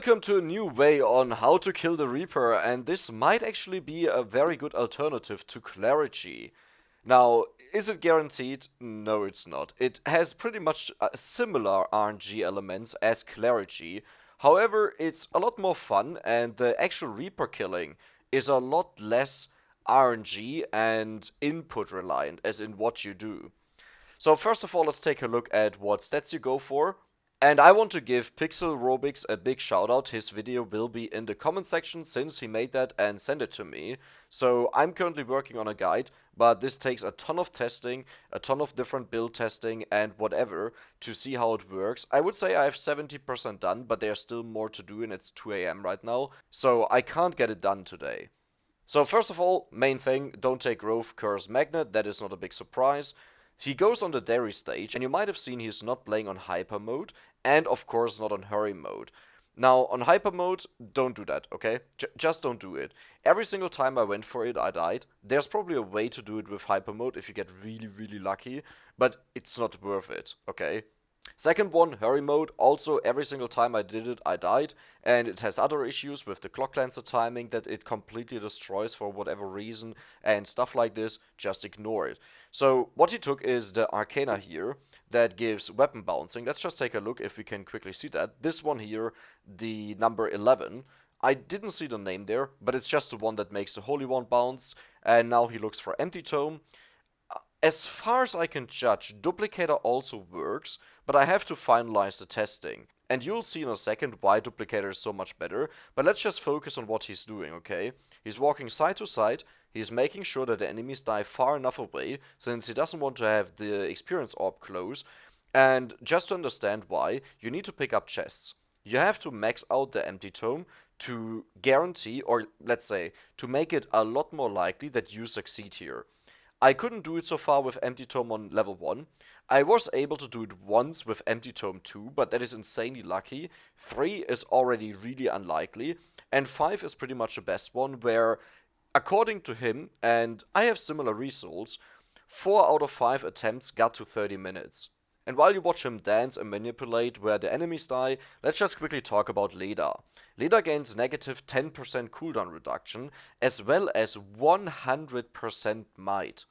Welcome to a new way on how to kill the Reaper, and this might actually be a very good alternative to Clergy. Now, is it guaranteed? No, it's not. It has pretty much similar RNG elements as Clergy. However, it's a lot more fun, and the actual Reaper killing is a lot less RNG and input reliant, as in what you do. So first of all, let's take a look at what stats you go for. And I want to give Pixel Robix a big shout out. His video will be in the comment section since he made that and sent it to me. So I'm currently working on a guide, but this takes a ton of testing, a ton of different build testing and whatever to see how it works. I would say I have 70% done, but there's still more to do and it's 2 AM right now. So I can't get it done today. So first of all, main thing, don't take Growth Curse Magnet, that is not a big surprise. He goes on the dairy stage, and you might have seen he's not playing on hyper mode, and of course not on hurry mode. Now, on hyper mode, don't do that, okay? Just don't do it. Every single time I went for it, I died. There's probably a way to do it with hyper mode if you get really, really lucky, but it's not worth it, okay? Second one, hurry mode. Also, every single time I did it, I died. And it has other issues with the clock lancer timing that it completely destroys for whatever reason and stuff like this. Just ignore it. So, what he took is the Arcana here that gives weapon bouncing. Let's just take a look if we can quickly see that. This one here, the number 11. I didn't see the name there, but it's just the one that makes the Holy One bounce. And now he looks for Empty Tome. As far as I can judge, Duplicator also works, but I have to finalize the testing. And you'll see in a second why Duplicator is so much better, but let's just focus on what he's doing, okay? He's walking side to side, he's making sure that the enemies die far enough away, since he doesn't want to have the experience orb close, and just to understand why, you need to pick up chests. You have to max out the Empty Tome to guarantee, or let's say, to make it a lot more likely that you succeed here. I couldn't do it so far with Empty Tome on level 1. I was able to do it once with Empty Tome 2, but that is insanely lucky. 3 is already really unlikely, and 5 is pretty much the best one, where, according to him, and I have similar results, 4 out of 5 attempts got to 30 minutes. And while you watch him dance and manipulate where the enemies die, let's just quickly talk about Leda. Leda gains negative 10% cooldown reduction, as well as 100% might.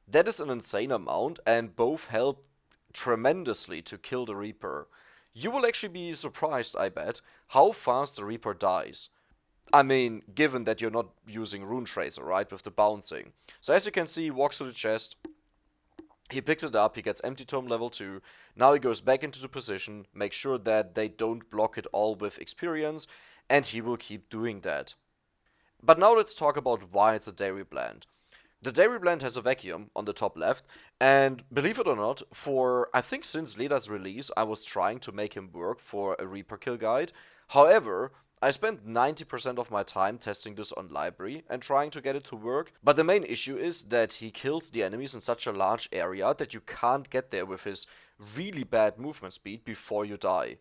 That is an insane amount, and both help tremendously to kill the Reaper. You will actually be surprised, I bet, how fast the Reaper dies. I mean, given that you're not using Rune Tracer, right, with the bouncing. So as you can see, he walks to the chest, he picks it up, he gets Empty Tome level 2, now he goes back into the position, makes sure that they don't block it all with experience, and he will keep doing that. But now let's talk about why it's a dairy blend. The dairy blend has a vacuum on the top left, and believe it or not, for I think since Leda's release I was trying to make him work for a Reaper kill guide. However, I spent 90% of my time testing this on library and trying to get it to work, but the main issue is that he kills the enemies in such a large area that you can't get there with his really bad movement speed before you die.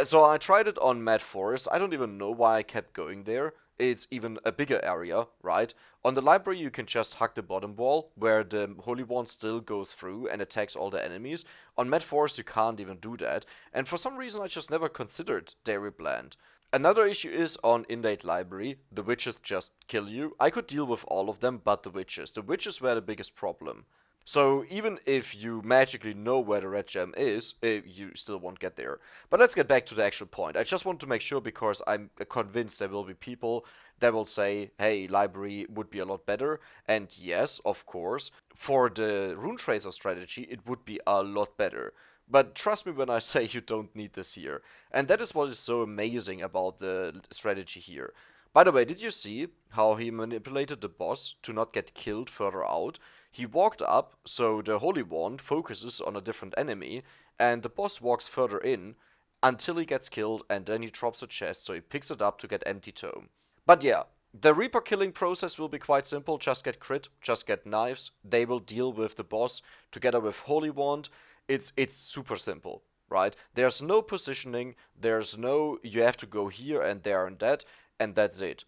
So I tried it on Mad Forest. I don't even know why I kept going there. It's even a bigger area, right? On the library you can just hug the bottom wall, where the Holy One still goes through and attacks all the enemies. On Mad Forest you can't even do that, and for some reason I just never considered Dairy Blend. Another issue is on Indate Library, the witches just kill you. I could deal with all of them but the witches. The witches were the biggest problem. So even if you magically know where the red gem is, you still won't get there. But let's get back to the actual point. I just want to make sure, because I'm convinced there will be people that will say, hey, library would be a lot better. And yes, of course, for the Rune Tracer strategy, it would be a lot better. But trust me when I say you don't need this here. And that is what is so amazing about the strategy here. By the way, did you see how he manipulated the boss to not get killed further out? He walked up, so the Holy Wand focuses on a different enemy, and the boss walks further in until he gets killed, and then he drops a chest, so he picks it up to get Empty Tome. But yeah, the Reaper killing process will be quite simple. Just get crit, just get knives. They will deal with the boss together with Holy Wand. It's super simple, right? There's no positioning, there's no you have to go here and there and that's it.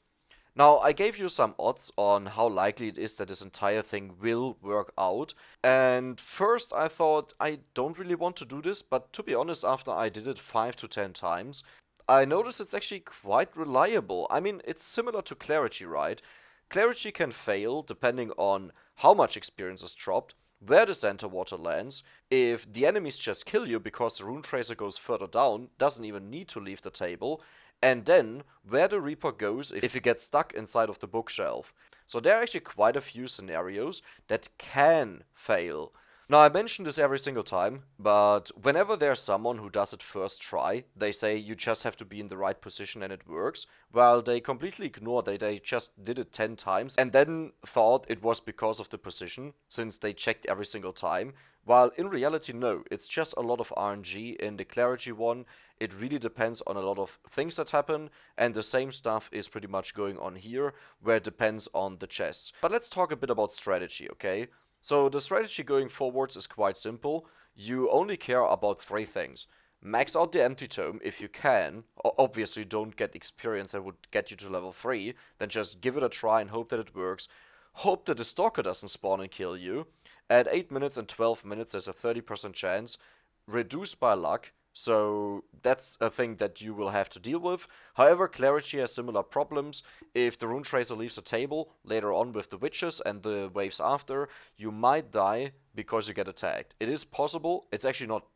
Now, I gave you some odds on how likely it is that this entire thing will work out, and first I thought I don't really want to do this, but to be honest, after I did it 5 to 10 times, I notice it's actually quite reliable. I mean, it's similar to Clarity, right? Clarity can fail depending on how much experience is dropped, where the center water lands, if the enemies just kill you because the rune tracer goes further down, doesn't even need to leave the table, and then where the Reaper goes if you get stuck inside of the bookshelf. So there are actually quite a few scenarios that can fail. Now, I mention this every single time, but whenever there's someone who does it first try, they say you just have to be in the right position and it works, while they completely ignore that they just did it 10 times and then thought it was because of the position, since they checked every single time, while in reality, no, it's just a lot of RNG in the Clarity one. It really depends on a lot of things that happen, and the same stuff is pretty much going on here, where it depends on the chests. But let's talk a bit about strategy, okay? So the strategy going forwards is quite simple. You only care about three things. Max out the empty tome if you can. Obviously don't get experience that would get you to level 3. Then just give it a try and hope that it works. Hope that the stalker doesn't spawn and kill you. At 8 minutes and 12 minutes there's a 30% chance. Reduced by luck. So that's a thing that you will have to deal with. However, Clarity has similar problems. If the Rune Tracer leaves the table later on with the witches and the waves after, you might die because you get attacked. It is possible, it's actually not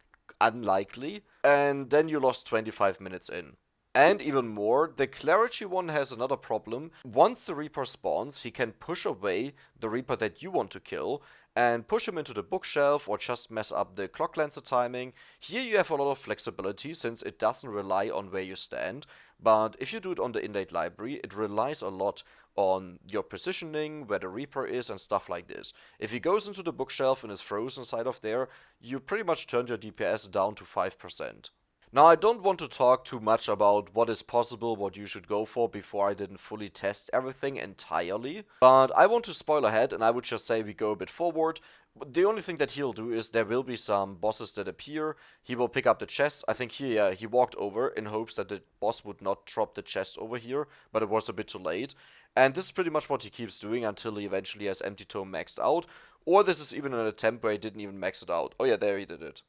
unlikely, and then you lost 25 minutes in. And even more, the Clarity one has another problem. Once the Reaper spawns, he can push away the Reaper that you want to kill and push him into the bookshelf or just mess up the clock lancer timing. Here you have a lot of flexibility since it doesn't rely on where you stand, but if you do it on the innate library, it relies a lot on your positioning, where the Reaper is and stuff like this. If he goes into the bookshelf and is frozen inside of there, you pretty much turn your DPS down to 5%. Now, I don't want to talk too much about what is possible, what you should go for before I didn't fully test everything entirely, but I want to spoil ahead and I would just say we go a bit forward. The only thing that he'll do is there will be some bosses that appear, he will pick up the chest. I think he walked over in hopes that the boss would not drop the chest over here, but it was a bit too late. And this is pretty much what he keeps doing until he eventually has Empty Tome maxed out, or this is even an attempt where he didn't even max it out. Oh yeah, there he did it.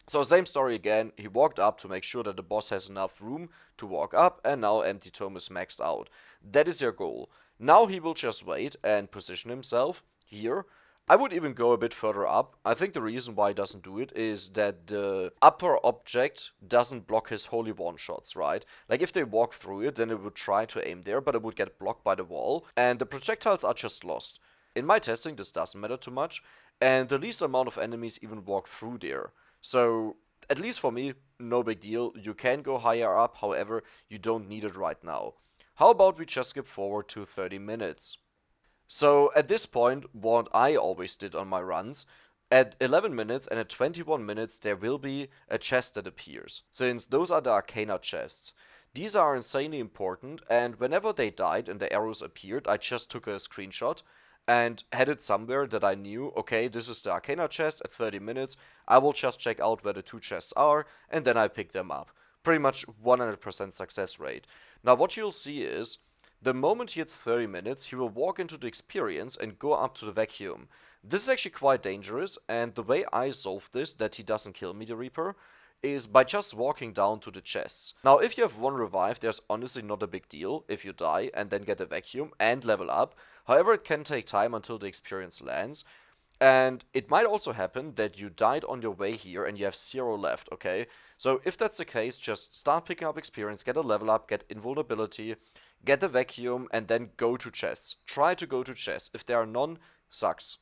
So same story again, he walked up to make sure that the boss has enough room to walk up, and now Empty Tome is maxed out. That is your goal. Now he will just wait and position himself here. I would even go a bit further up. I think the reason why he doesn't do it is that the upper object doesn't block his holy one shots, right? Like if they walk through it, then it would try to aim there, but it would get blocked by the wall, and the projectiles are just lost. In my testing, this doesn't matter too much, and the least amount of enemies even walk through there. So, at least for me, no big deal. You can go higher up, however, you don't need it right now. How about we just skip forward to 30 minutes? So, at this point, what I always did on my runs, at 11 minutes and at 21 minutes there will be a chest that appears, since those are the Arcana chests. These are insanely important, and whenever they died and the arrows appeared, I just took a screenshot and had it somewhere that I knew, okay, this is the Arcana chest at 30 minutes, I will just check out where the two chests are, and then I pick them up. Pretty much 100% success rate. Now what you'll see is, the moment he hits 30 minutes, he will walk into the experience and go up to the vacuum. This is actually quite dangerous, and the way I solve this, that he doesn't kill me, the Reaper, is by just walking down to the chests. Now, if you have one revive, there's honestly not a big deal if you die and then get a vacuum and level up. However, it can take time until the experience lands. And it might also happen that you died on your way here and you have 0 left, okay? So if that's the case, just start picking up experience, get a level up, get invulnerability, get the vacuum, and then go to chests. Try to go to chests. If there are none, sucks.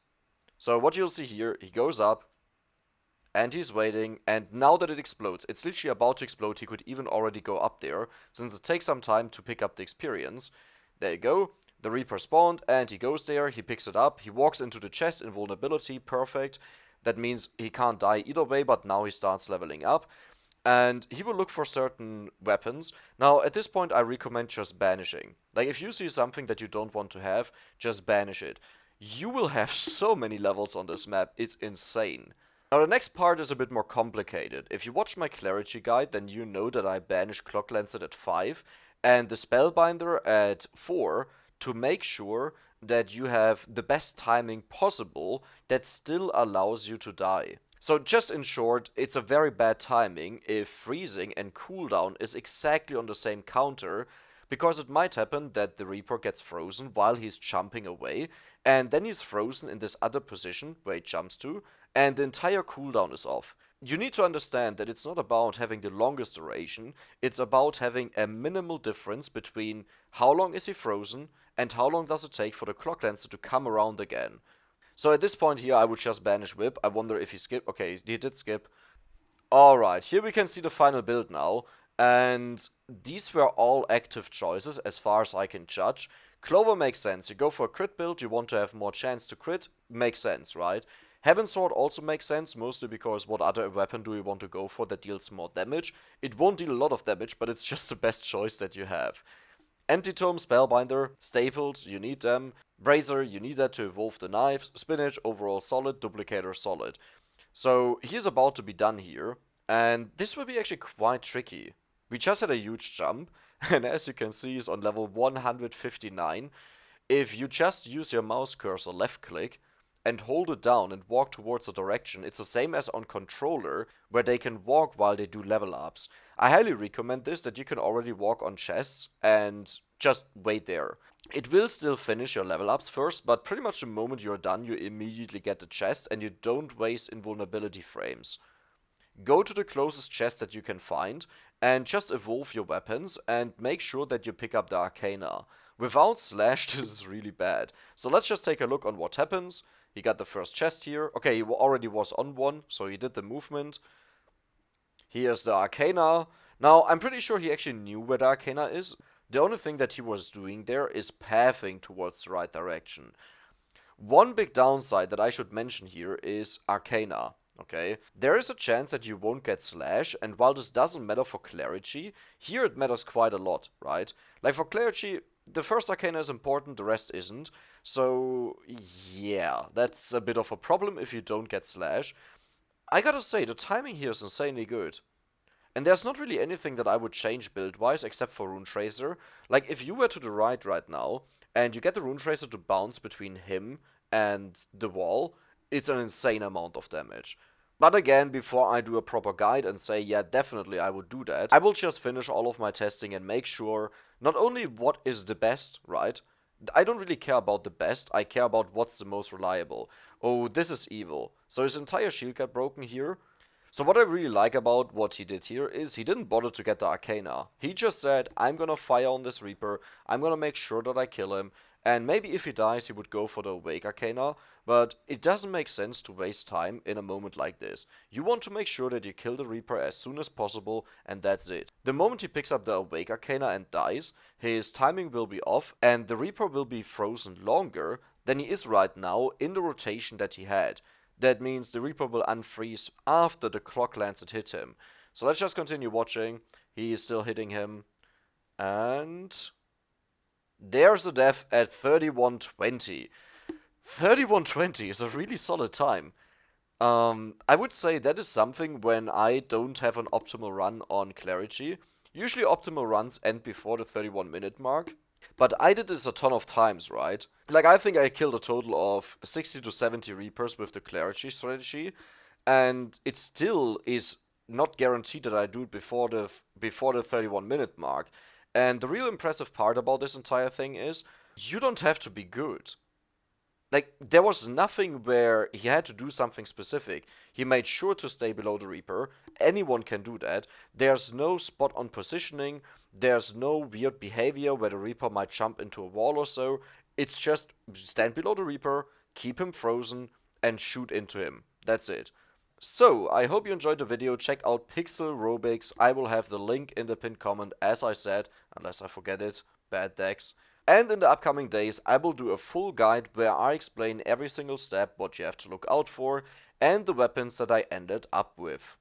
So what you'll see here, he goes up, and he's waiting, and now that it explodes, it's literally about to explode, he could even already go up there, since it takes some time to pick up the experience. There you go, the Reaper spawned, and he goes there, he picks it up, he walks into the chest, invulnerability, perfect. That means he can't die either way, but now he starts leveling up. And he will look for certain weapons. Now, at this point, I recommend just banishing. Like, if you see something that you don't want to have, just banish it. You will have so many levels on this map, it's insane. Now the next part is a bit more complicated. If you watch my Clarity guide, then you know that I banished Clock Lancet at 5 and the Spellbinder at 4 to make sure that you have the best timing possible that still allows you to die. So just in short, it's a very bad timing if freezing and cooldown is exactly on the same counter, because it might happen that the Reaper gets frozen while he's jumping away, and then he's frozen in this other position where he jumps to, and the entire cooldown is off. You need to understand that it's not about having the longest duration, it's about having a minimal difference between how long is he frozen and how long does it take for the Clock Lancer to come around again. So at this point here, I would just banish Whip. I wonder if he skipped. Okay, he did skip. Alright, here we can see the final build now. And these were all active choices as far as I can judge. Clover makes sense. You go for a crit build, you want to have more chance to crit. Makes sense, right? Heaven Sword also makes sense, mostly because what other weapon do you want to go for that deals more damage? It won't deal a lot of damage, but it's just the best choice that you have. Antitome, Spellbinder, Staples, you need them. Brazier, you need that to evolve the knives. Spinach, overall solid. Duplicator, solid. So he's about to be done here, and this will be actually quite tricky. We just had a huge jump, and as you can see, he's on level 159. If you just use your mouse cursor left click and hold it down and walk towards a direction, it's the same as on controller, where they can walk while they do level ups. I highly recommend this, that you can already walk on chests and just wait there. It will still finish your level ups first, but pretty much the moment you're done, you immediately get the chest and you don't waste invulnerability frames. Go to the closest chest that you can find and just evolve your weapons and make sure that you pick up the Arcana. Without Slash, this is really bad. So let's just take a look on what happens. He got the first chest here. Okay, he already was on one, so he did the movement. Here's the Arcana. Now, I'm pretty sure he actually knew where the Arcana is. The only thing that he was doing there is pathing towards the right direction. One big downside that I should mention here is Arcana. Okay, there is a chance that you won't get Slash, and while this doesn't matter for Clergy, here it matters quite a lot, right? Like for Clergy, the first Arcana is important, the rest isn't. So, yeah, that's a bit of a problem if you don't get Slash. I gotta say, the timing here is insanely good. And there's not really anything that I would change build-wise except for Rune Tracer. Like, if you were to the right now, and you get the Rune Tracer to bounce between him and the wall, it's an insane amount of damage. But again, before I do a proper guide and say, yeah, definitely I would do that, I will just finish all of my testing and make sure not only what is the best, right? I don't really care about the best, I care about what's the most reliable. Oh, this is evil. So his entire shield got broken here. So what I really like about what he did here is he didn't bother to get the Arcana. He just said, I'm gonna fire on this Reaper, I'm gonna make sure that I kill him, and maybe if he dies he would go for the Awake Arcana, but it doesn't make sense to waste time in a moment like this. You want to make sure that you kill the Reaper as soon as possible, and that's it. The moment he picks up the Awake Arcana and dies, his timing will be off, and the Reaper will be frozen longer than he is right now in the rotation that he had. That means the Reaper will unfreeze after the Clock Lancet hit him. So let's just continue watching. He is still hitting him. And there's a death at 3120. 3120 is a really solid time. I would say that is something when I don't have an optimal run on Clergy. Usually optimal runs end before the 31-minute mark. But I did this a ton of times, right? Like, I think I killed a total of 60 to 70 Reapers with the Clergy strategy, and it still is not guaranteed that I do it before the 31-minute mark. And the real impressive part about this entire thing is, you don't have to be good. Like, there was nothing where he had to do something specific. He made sure to stay below the Reaper. Anyone can do that. There's no spot on positioning. There's no weird behavior where the Reaper might jump into a wall or so. It's just stand below the Reaper, keep him frozen, and shoot into him. That's it. So, I hope you enjoyed the video. Check out Pixel Robix. I will have the link in the pinned comment, as I said, unless I forget it. Bad decks. And in the upcoming days, I will do a full guide where I explain every single step, what you have to look out for, and the weapons that I ended up with.